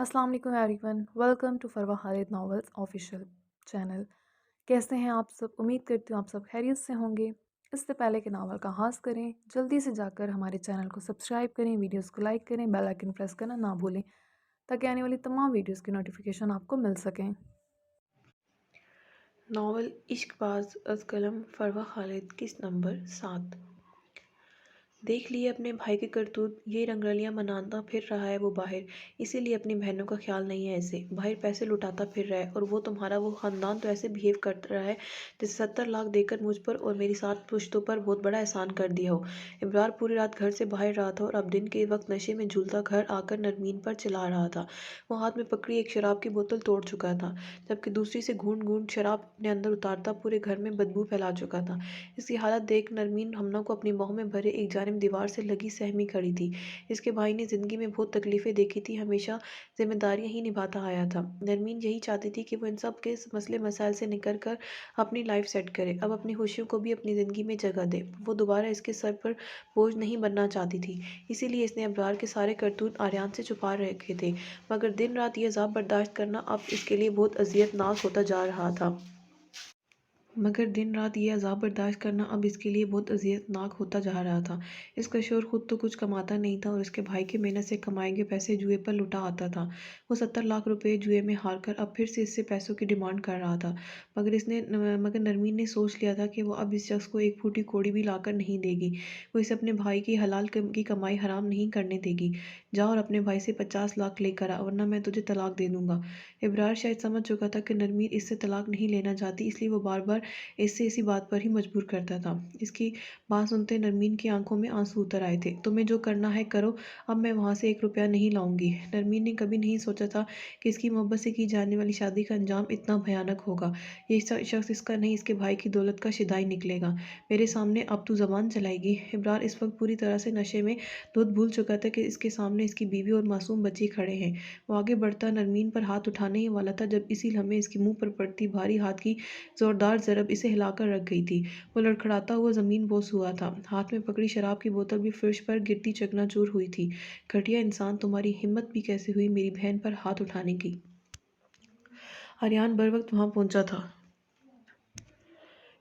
अस्सलाम वालेकुम everyone, welcome to Farwa Khalid novels official channel. कैसे हैं आप सब? उम्मीद करती हूँ आप सब खैरियत से होंगे। इससे पहले कि नावल का आगाज़ करें, जल्दी से जाकर हमारे चैनल को सब्सक्राइब करें, वीडियोस को लाइक करें, बेल आइकन प्रेस करना ना भूलें ताकि आने वाली तमाम वीडियोस की नोटिफिकेशन आपको मिल सकें। नावल इश्कबाज अज़ कलम फरवा खालिद किस्त नंबर 7। देख लिए अपने भाई के करतूत, ये रंगरलियां मनाता फिर रहा है वो बाहर, इसीलिए अपनी बहनों का ख्याल नहीं है ऐसे। बाहर पैसे लुटाता फिर रहा है और वो तुम्हारा वो खानदान तो ऐसे बिहेव कर रहा है जैसे 70 लाख देकर मुझ पर और मेरी 7 पुश्तों पर बहुत बड़ा एहसान कर दिया हो। इब्रार पूरी रात घर से बाहर रहा था और अब दिन के वक्त नशे में झूलता घर आकर नरमीन पर चिल्ला रहा था। वो हाथ में पकड़ी एक शराब की बोतल तोड़ चुका था, जबकि दूसरी से घूंट घूंट शराब अपने अंदर उतारता पूरे घर में बदबू फैला चुका था। इसकी हालत देख नरमीन हमनों को अपनी बाहों में भरे एक जानिब दीवार से लगी सहमी खड़ी थी। इसके भाई ने ज़िंदगी में बहुत तकलीफ़ें देखी थी, हमेशा ज़िम्मेदारियां ही निभाता आया था। नरमीन यही चाहती थी कि वो इन सब के मसले मसाइल से निकल कर अपनी लाइफ सेट करे, अब अपनी खुशियों को भी अपनी ज़िंदगी में जगह दे। वो दोबारा इसके सर पर बोझ नहीं बनना चाहती थी, इसीलिए इसने अब्रार के सारे करतूत आर्यान से छुपा रखे थे। मगर दिन रात ये अज़ाब बर्दाश्त करना अब इसके लिए बहुत अजियतनाक होता जा रहा था। मगर दिन रात ये अज़ाब बर्दाश्त करना अब इसके लिए बहुत अज़ियतनाक होता जा रहा था। इसका शोहर खुद तो कुछ कमाता नहीं था और इसके भाई की मेहनत से कमाए गए पैसे जुए पर लुटा आता था। वो 70 लाख रुपए जुए में हार कर अब फिर से इससे पैसों की डिमांड कर रहा था। मगर नरमीन ने सोच लिया था कि वो अब इस शख्स को एक फूटी कौड़ी भी लाकर नहीं देगी। वो इसे अपने भाई की हलाल की कमाई हराम नहीं करने देगी। जा और अपने भाई से 50 लाख लेकर आ, वरना मैं तुझे तलाक दे दूंगा। इब्रार शायद समझ चुका था कि नरमीन इससे तलाक नहीं लेना चाहती, इसलिए वो बार बार इससे इसी बात पर ही मजबूर करता था। इसकी बात सुनते नरमीन की आंखों में आंसू उतर आए थे। तुम्हें जो करना है करो, अब मैं वहां से 1 रुपया नहीं लाऊंगी। नरमीन ने कभी नहीं सोचा था कि इसकी मोहब्बत से की जाने वाली शादी का अंजाम इतना भयानक होगा। ये शख्स इसका नहीं, इसके भाई की दौलत का शिदाई निकलेगा। मेरे सामने अब तू जबान चलाएगी? इब्रार इस वक्त पूरी तरह से नशे में धुत भूल चुका था कि इसके सामने इसकी बीवी और मासूम बच्ची खड़े हैं। वो आगे बढ़ता नरमीन पर हाथ उठाने ही वाला था जब इसी लम्हे इसके मुंह पर पड़ती भारी हाथ की जोरदार ज़रब इसे हिलाकर रख गई थी। वो लड़खड़ाता हुआ ज़मीन बोस हुआ था। हाथ में पकड़ी शराब की बोतल भी फर्श पर गिरती चकनाचूर हुई थी। घटिया इंसान, तुम्हारी हिम्मत भी कैसे हुई मेरी बहन पर हाथ उठाने की? आर्यान बर वक्त वहां पहुंचा था।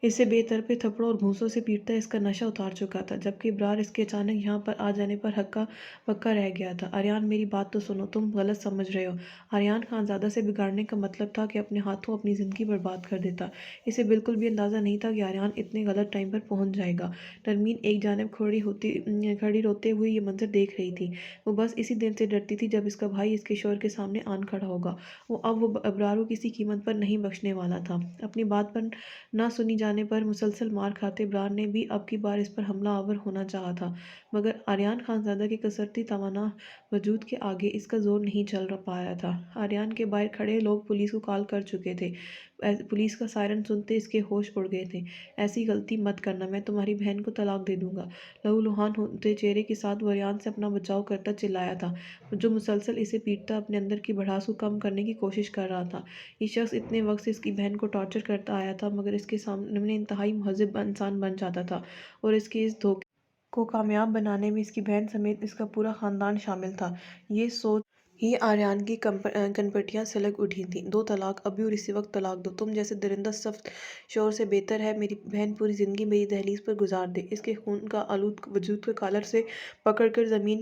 इसे बेतरपे थप्पड़ों और घूंसों से पीटता इसका नशा उतार चुका था, जबकि इब्रार इसके अचानक यहाँ पर आ जाने पर हक्का बक्का रह गया था। आर्यान, मेरी बात तो सुनो, तुम गलत समझ रहे हो। आर्यान खानजादा से बिगाड़ने का मतलब था कि अपने हाथों अपनी ज़िंदगी बर्बाद कर देता। इसे बिल्कुल भी अंदाज़ा नहीं था कि आर्यान इतने गलत टाइम पर पहुंच जाएगा। नरमीन एक जानब खड़ी रोते हुए ये मंजर देख रही थी। वो बस इसी दिन से डरती थी जब इसका भाई इसके शोहर के सामने आन खड़ा होगा। वो अब्रार को किसी कीमत पर नहीं बख्शने वाला था। अपनी बात पर ना सुनी जाने पर मुसलसल मार खाते इब्रार ने भी अब की बार इस पर हमला आवर होना चाहा था, मगर आर्यान खानज़ादा के कसरती तवाना वजूद के आगे इसका जोर नहीं चल पाया था। आर्यान के बाहर खड़े लोग पुलिस को कॉल कर चुके थे। पुलिस का सायरन सुनते इसके होश उड़ गए थे। ऐसी गलती मत करना, मैं तुम्हारी बहन को तलाक दे दूंगा। लहूलुहान होते चेहरे के साथ वो आर्यान से अपना बचाव करता चिल्लाया था, जो मुसलसल इसे पीटता अपने अंदर की भड़ास को कम करने की कोशिश कर रहा था। ये शख्स इतने वक्त से इसकी बहन को टॉर्चर करता आया था, मगर इसके सामने इंतहाई मुहज़्ज़ब इंसान बन जाता था और इसके इस धोखे को कामयाब बनाने में इसकी बहन समेत इसका पूरा खानदान शामिल था। ये सोच ही आर्यान की कनपटियां सिलक उठी थीं। 2 तलाक अभी और इसी वक्त तलाक दो। तुम जैसे दरिंदा सख्त शोर से बेहतर है मेरी बहन पूरी ज़िंदगी मेरी दहलीज पर गुजार दे। इसके खून का आलूद वजूद को कॉलर से पकड़कर नरमीन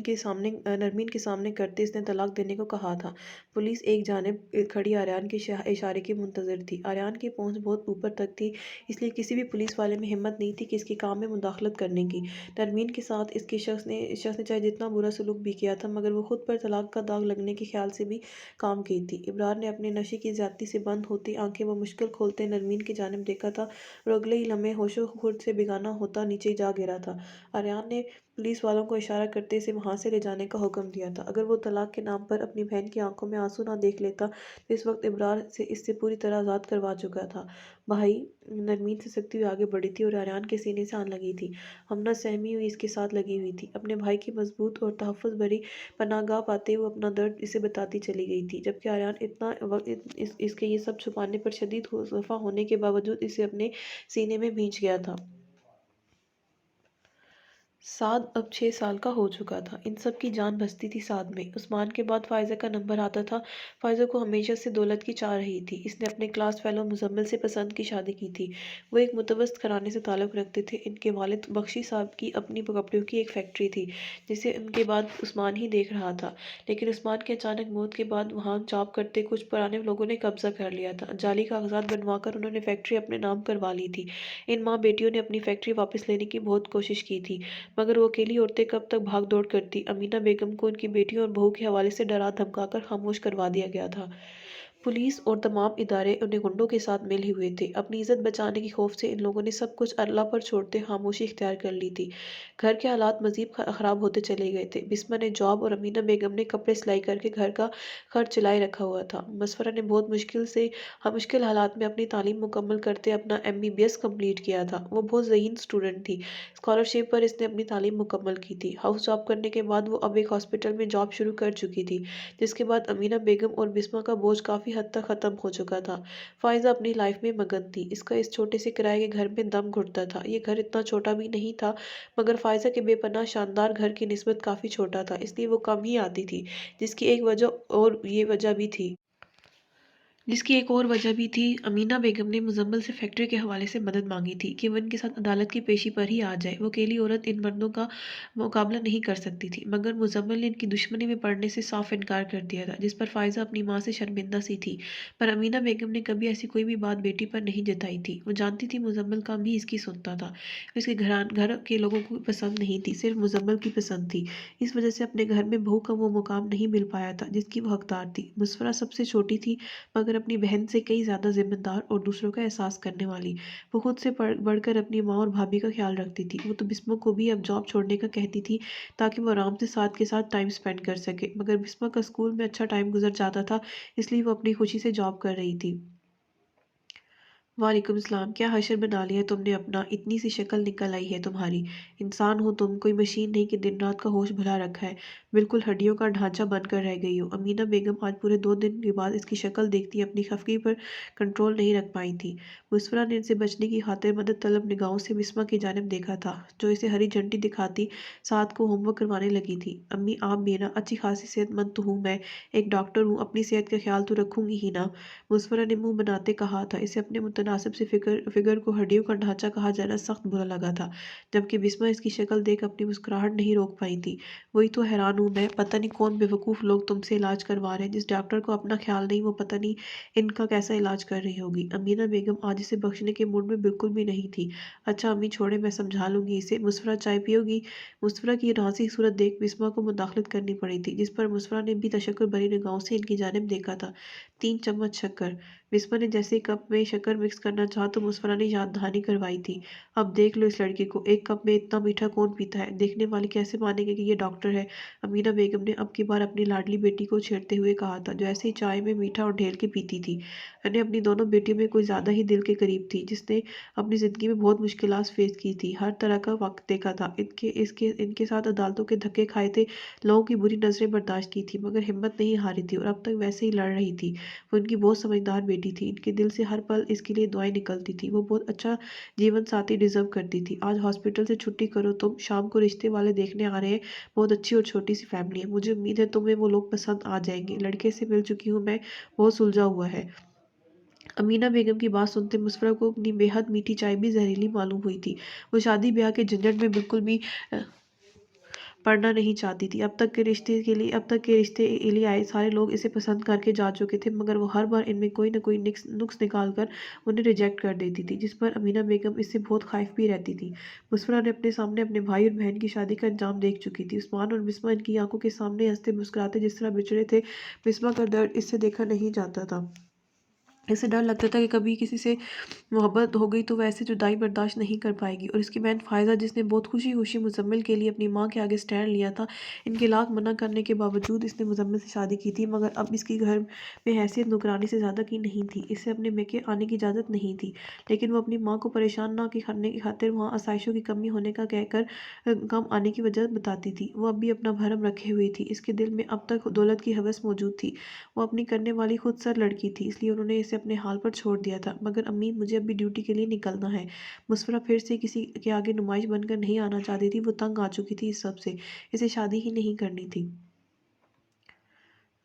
के सामने करते इसने तलाक देने को कहा था। पुलिस एक जानिब खड़ी आर्यान के इशारे की मुंतज़िर थी। आर्यान की पहुंच बहुत ऊपर तक थी, इसलिए किसी भी पुलिस वाले में हिम्मत नहीं थी कि इसके काम में मुदाखलत करने की। नरमीन के साथ इसके शख्स ने चाहे जितना बुरा सलूक भी किया था, मगर वो खुद पर तलाक का दाग लगने के ख्याल से भी काम की थी। इब्रार ने अपने नशे की ज्यादती से बंद होती आंखें वो मुश्किल खोलते नरमीन की जानिब देखा था और अगले ही लम्हे होशो खुर्द से बेगाना होता नीचे जा गिरा था। आर्यान ने पुलिस वालों को इशारा करते इसे वहां से ले जाने का हुक्म दिया था। अगर वो तलाक के नाम पर अपनी बहन की आंखों में आंसू ना देख लेता तो इस वक्त इब्रार से इससे पूरी तरह आज़ाद करवा चुका था। भाई नरमीन से सकती हुई आगे बढ़ी थी और आर्यान के सीने से आन लगी थी। हमना सहमी हुई इसके साथ लगी हुई थी। अपने भाई की मजबूत और तहफ़्फ़ुज़ भरी पनाहगाह पाते हुए अपना दर्द इसे बताती चली गई थी, जबकि आर्यान इतना वक्त इसके ये सब छुपाने पर शदीद खफा होने के बावजूद इसे अपने सीने में भींच गया था। سعد اب 6 سال کا ہو چکا تھا۔ ان سب کی جان بستی تھی سعد میں۔ عثمان کے بعد فائزہ کا نمبر آتا تھا۔ فائزہ کو ہمیشہ سے دولت کی چاہ رہی تھی۔ اس نے اپنے کلاس فیلو مزمل سے پسند کی شادی کی تھی۔ وہ ایک متوسط گھرانے سے تعلق رکھتے تھے۔ ان کے والد بخشی صاحب کی اپنی کپڑوں کی ایک فیکٹری تھی جسے ان کے بعد عثمان ہی دیکھ رہا تھا، لیکن عثمان کی اچانک موت کے بعد وہاں جاب کرتے کچھ پرانے لوگوں نے قبضہ کر لیا تھا۔ جعلی کاغذات بنوا کر انہوں نے فیکٹری اپنے نام کروا لی تھی۔ ان ماں بیٹیوں نے اپنی فیکٹری واپس لینے کی بہت کوشش کی تھی، مگر وہ اکیلی عورتیں کب تک بھاگ دوڑ کرتی۔ امینہ بیگم کو ان کی بیٹیوں اور بہو کے حوالے سے ڈرا دھمکا کر خاموش کروا دیا گیا تھا۔ پولیس اور تمام ادارے انہیں گنڈوں کے ساتھ ملے ہوئے تھے۔ اپنی عزت بچانے کی خوف سے ان لوگوں نے سب کچھ اللہ پر چھوڑتے خاموشی اختیار کر لی تھی۔ گھر کے حالات مزید خراب ہوتے چلے گئے تھے۔ بسمہ نے جاب اور امینہ بیگم نے کپڑے سلائی کر کے گھر کا خرچ چلائے رکھا ہوا تھا۔ مسفرہ نے بہت مشکل حالات میں اپنی تعلیم مکمل کرتے اپنا MBBS کمپلیٹ کیا تھا۔ وہ بہت ذہین سٹوڈنٹ تھی۔ اسکالرشپ پر اس نے اپنی تعلیم مکمل کی تھی۔ ہاؤس جاب کرنے کے بعد وہ اب ایک ہاسپٹل میں جاب شروع کر چکی تھی، جس کے بعد امینہ بیگم اور بسمہ کا بوجھ کافی حد تک ختم ہو چکا تھا۔ فائزہ اپنی لائف میں مگن تھی۔ اس کا اس چھوٹے سے کرائے کے گھر میں دم گھٹتا تھا۔ یہ گھر اتنا چھوٹا بھی نہیں تھا، مگر فائزہ کے بے پناہ شاندار گھر کی نسبت کافی چھوٹا تھا، اس لیے وہ کم ہی آتی تھی، جس کی ایک اور وجہ بھی تھی۔ امینہ بیگم نے مزمل سے فیکٹری کے حوالے سے مدد مانگی تھی کہ وہ ان کے ساتھ عدالت کی پیشی پر ہی آ جائے۔ وہ اکیلی عورت ان مردوں کا مقابلہ نہیں کر سکتی تھی، مگر مزمل نے ان کی دشمنی میں پڑنے سے صاف انکار کر دیا تھا، جس پر فائزہ اپنی ماں سے شرمندہ سی تھی۔ پر امینہ بیگم نے کبھی ایسی کوئی بھی بات بیٹی پر نہیں جتائی تھی۔ وہ جانتی تھی مزمل کم ہی اس کی سنتا تھا۔ اس کے گھر کے لوگوں کو پسند نہیں تھی، صرف مزمل کی پسند تھی۔ اس وجہ سے اپنے گھر میں بہو کا وہ مقام نہیں مل پایا تھا جس کی وہ حقدار تھی۔ مسفرہ سب سے چھوٹی تھی، مگر اپنی بہن سے کئی زیادہ ذمہ دار اور دوسروں کا احساس کرنے والی۔ وہ خود سے بڑھ کر اپنی ماں اور بھابھی کا خیال رکھتی تھی۔ وہ تو بسمہ کو بھی اب جاب چھوڑنے کا کہتی تھی تاکہ وہ آرام سے سعد کے ساتھ ٹائم سپینڈ کر سکے، مگر بسمہ کا اسکول میں اچھا ٹائم گزر جاتا تھا، اس لیے وہ اپنی خوشی سے جاب کر رہی تھی۔ وعلیکم السلام۔ کیا حشر بنا لیا تم نے اپنا، اتنی سی شکل نکل آئی ہے تمہاری۔ انسان ہو تم، کوئی مشین نہیں کہ دن رات کا ہوش بھلا رکھا ہے، بالکل ہڈیوں کا ڈھانچہ بن کر رہ گئی ہو۔ امینہ بیگم آج پورے 2 دن کے بعد اس کی شکل دیکھتی اپنی خفگی پر کنٹرول نہیں رکھ پائی تھی۔ مسفرہ نے ان سے بچنے کی خاطر مدد طلب نگاہوں سے بسمہ کی جانب دیکھا تھا، جو اسے ہری جھنڈی دکھاتی سعد کو ہوم ورک کروانے لگی تھی۔ امی آپ بھی نا، اچھی خاصی صحت مند تو ہوں میں، ایک ڈاکٹر ہوں، اپنی صحت کا خیال تو رکھوں گی ہی نا، مسفرہ نے منہ بناتے کہا تھا۔ اسے اپنے متناسب سے فگر کو ہڈیوں کا ڈھانچہ کہا جانا سخت برا لگا تھا، جبکہ بسمہ اس کی شکل دیکھ اپنی مسکراہٹ نہیں روک پائی تھی۔ وہی تو حیران ہوں میں، پتہ نہیں کون بے وقوف لوگ تم سے علاج کروا رہے ہیں، جس ڈاکٹر کو اپنا خیال نہیں وہ پتہ نہیں ان کا کیسا علاج کر رہی ہوگی۔ امینہ بیگم آج اسے بخشنے کے موڈ میں بالکل بھی نہیں تھی۔ اچھا امی چھوڑیں، میں سمجھا لوں گی اسے۔ مسفرہ چائے پیو گی؟ مسفرہ کی نازک صورت دیکھ بسمہ کو مداخلت کرنی پڑی تھی، جس پر مسفرہ نے بھی تشکر بھری نگاہوں سے ان کی جانب دیکھا تھا۔ 3 چمچ شکر۔ بسمہ نے جیسے ہی کپ میں شکر مکس کرنا چاہا تو مسفرہ نے یاد دہانی کروائی تھی۔ اب دیکھ لو اس لڑکے کو، ایک کپ میں اتنا میٹھا کون پیتا ہے، دیکھنے والے کیسے مانیں گے کہ یہ ڈاکٹر ہے۔ امینہ بیگم نے اب کی بار اپنی لاڈلی بیٹی کو چھیڑتے ہوئے کہا تھا، جو ایسے ہی چائے میں میٹھا اور ڈھیل کے پیتی تھی۔ انہیں اپنی دونوں بیٹیوں میں کوئی زیادہ ہی دل کے قریب تھی، جس نے اپنی زندگی میں بہت مشکلات فیس کی تھی، ہر طرح کا وقت دیکھا تھا، ان کے ساتھ عدالتوں کے دھکے کھائے تھے، لوگوں کی بری نظریں برداشت کی تھی، مگر ہمت نہیں ہاری تھی اور اب تک ویسے ہی لڑ رہی تھی۔ وہ ان کی بہت سمجھدار بیٹی تھی، ان کے دل سے ہر پل اس کے لیے دعائیں نکلتی تھی۔ وہ بہت اچھا جیون ساتھی ڈیزرو کرتی تھی۔ آج ہاسپٹل سے چھٹی کرو تم، شام کو رشتے والے دیکھنے آ رہے ہیں، بہت اچھی اور چھوٹی سی فیملی ہے، مجھے امید ہے تمہیں وہ لوگ پسند آ جائیں گے، لڑکے سے مل چکی ہوں میں، بہت سلجھا ہوا ہے۔ امینہ بیگم کی بات سنتے مسفرہ کو اپنی بے حد میٹھی چائے بھی زہریلی معلوم ہوئی تھی۔ وہ شادی بیاہ کے جھنجٹ میں بالکل بھی پڑھنا نہیں چاہتی تھی۔ اب تک کے رشتے کے لیے آئے سارے لوگ اسے پسند کر کے جا چکے تھے، مگر وہ ہر بار ان میں کوئی نہ کوئی نقص نکال کر انہیں ریجیکٹ کر دیتی تھی، جس پر امینہ بیگم اس سے بہت خائف بھی رہتی تھی۔ مسفرہ نے اپنے سامنے اپنے بھائی اور بہن کی شادی کا انجام دیکھ چکی تھی۔ عثمان اور بسمہ ان کی آنکھوں کے سامنے ہنستے مسکراتے جس طرح بچھڑے تھے، بسمہ کا درد اس سے دیکھا نہیں جاتا تھا۔ اسے ڈر لگتا تھا کہ کبھی کسی سے محبت ہو گئی تو وہ ایسی جدائی برداشت نہیں کر پائے گی، اور اس کی بہن فائزہ جس نے بہت خوشی خوشی مزمل کے لیے اپنی ماں کے آگے سٹینڈ لیا تھا، ان کے لاکھ منع کرنے کے باوجود اس نے مزمل سے شادی کی تھی، مگر اب اس کی گھر میں حیثیت نوکرانی سے زیادہ کی نہیں تھی، اسے اپنے میکے آنے کی اجازت نہیں تھی، لیکن وہ اپنی ماں کو پریشان نہ کرنے کی خاطر وہاں آسائشوں کی کمی ہونے کا کہہ کر کم آنے کی وجہ بتاتی تھی۔ وہ اب بھی اپنا بھرم رکھے ہوئی تھی، اس کے دل میں اب تک دولت کی ہوس موجود تھی، وہ اپنی کرنے والی خود سر لڑکی تھی، اس لیے انہوں نے اسے इसे अपने हाल पर छोड़ दिया था, मगर अम्मी मुझे अभी ड्यूटी के लिए निकलना है। मुस्फरा फिर से किसी के आगे नुमाइश बनकर नहीं आना चाहती थी। वो तंग आ चुकी थी इस सब से। इसे शादी ही नहीं करनी थी।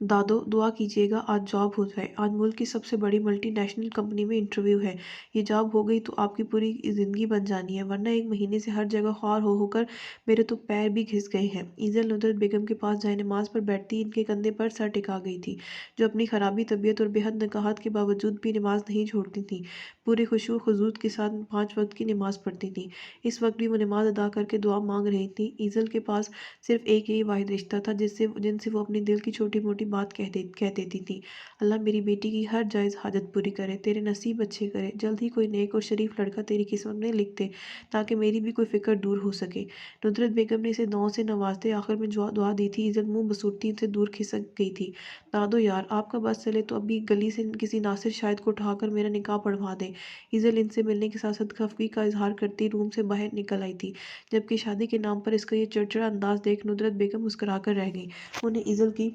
दादो दुआ कीजिएगा आज जॉब हो जाए। आज मुल्क की सबसे बड़ी मल्टीनेशनल कंपनी में इंटरव्यू है। ये जॉब हो गई तो आपकी पूरी ज़िंदगी बन जानी है, वरना एक महीने से हर जगह ख्वार हो होकर मेरे तो पैर भी घिस गए हैं। ईज़ल नुसरत बेगम के पास जाए नमाज पर बैठती इनके कंधे पर सर टिका गई थी, जो अपनी खराबी तबीयत और बेहद नकाहत के बावजूद भी नमाज नहीं छोड़ती थी। पूरे खुशू खुजूत के साथ 5 वक्त की नमाज पढ़ती थी। इस वक्त भी वो नमाज अदा करके दुआ मांग रही थी। ईज़ल के पास सिर्फ एक यही वाहिद रिश्ता था जिनसे वो अपने दिल की छोटी मोटी बात कह देती थी। अल्लाह मेरी बेटी की हर जायज़ हाजत पूरी करे, तेरे नसीब अच्छे करे, जल्द ही कोई नेक और शरीफ लड़का तेरी किस्मत में लिख दे, ताकि मेरी भी कोई फ़िक्र दूर हो सके। नुसरत बेगम ने इसे दुआओं से नवाजते आखिर में जो दुआ दी थी, इज़्ज़त मुंह बसूरती इनसे दूर खिसक गई थी। दादो यार, आपका बस चले तो अभी गली से किसी नासिर शायद को उठाकर मेरा निकाह पढ़वा दे। ईज़ल इनसे मिलने के साथ साथ खफगी का इजहार करती रूम से बाहर निकल आई थी, जबकि शादी के नाम पर इसका ये चिड़चिड़ा अंदाज देख नुसरत बेगम मुस्कुराकर रह गई। उन्हें ईज़ल की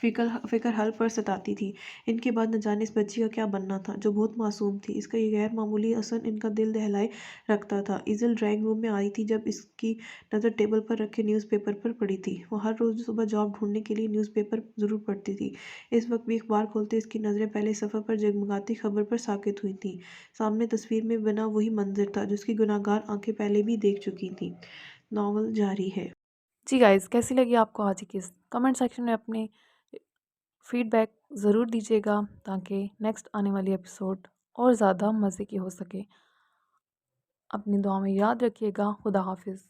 फ़िक्र हल पर सताती थी। इनके बाद न जाने इस बच्ची का क्या बनना था, जो बहुत मासूम थी। इसका ये गैर मामूली असर इनका दिल दहलाए रखता था। ईज़ल ड्राइंग रूम में आई थी जब इसकी नज़र टेबल पर रखे न्यूज़पेपर पर पड़ी थी। वो हर रोज़ सुबह जॉब ढूंढने के लिए न्यूज़पेपर ज़रूर पढ़ती थी। इस वक्त भी अखबार खोलते इसकी नज़रें पहले सफ़र पर जगमगाती खबर पर साकित हुई थीं। सामने तस्वीर में बना वही मंजर था, जिसकी गुनाहगार आंखें पहले भी देख चुकी थीं। नावल जारी है। जी गाइज़, कैसी लगी आपको आज की किस्त? कमेंट सेक्शन में अपने फीडबैक ज़रूर दीजिएगा, ताकि नेक्स्ट आने वाली एपिसोड और ज़्यादा मज़े की हो सके। अपनी दुआ में याद रखिएगा। खुदा हाफिज़।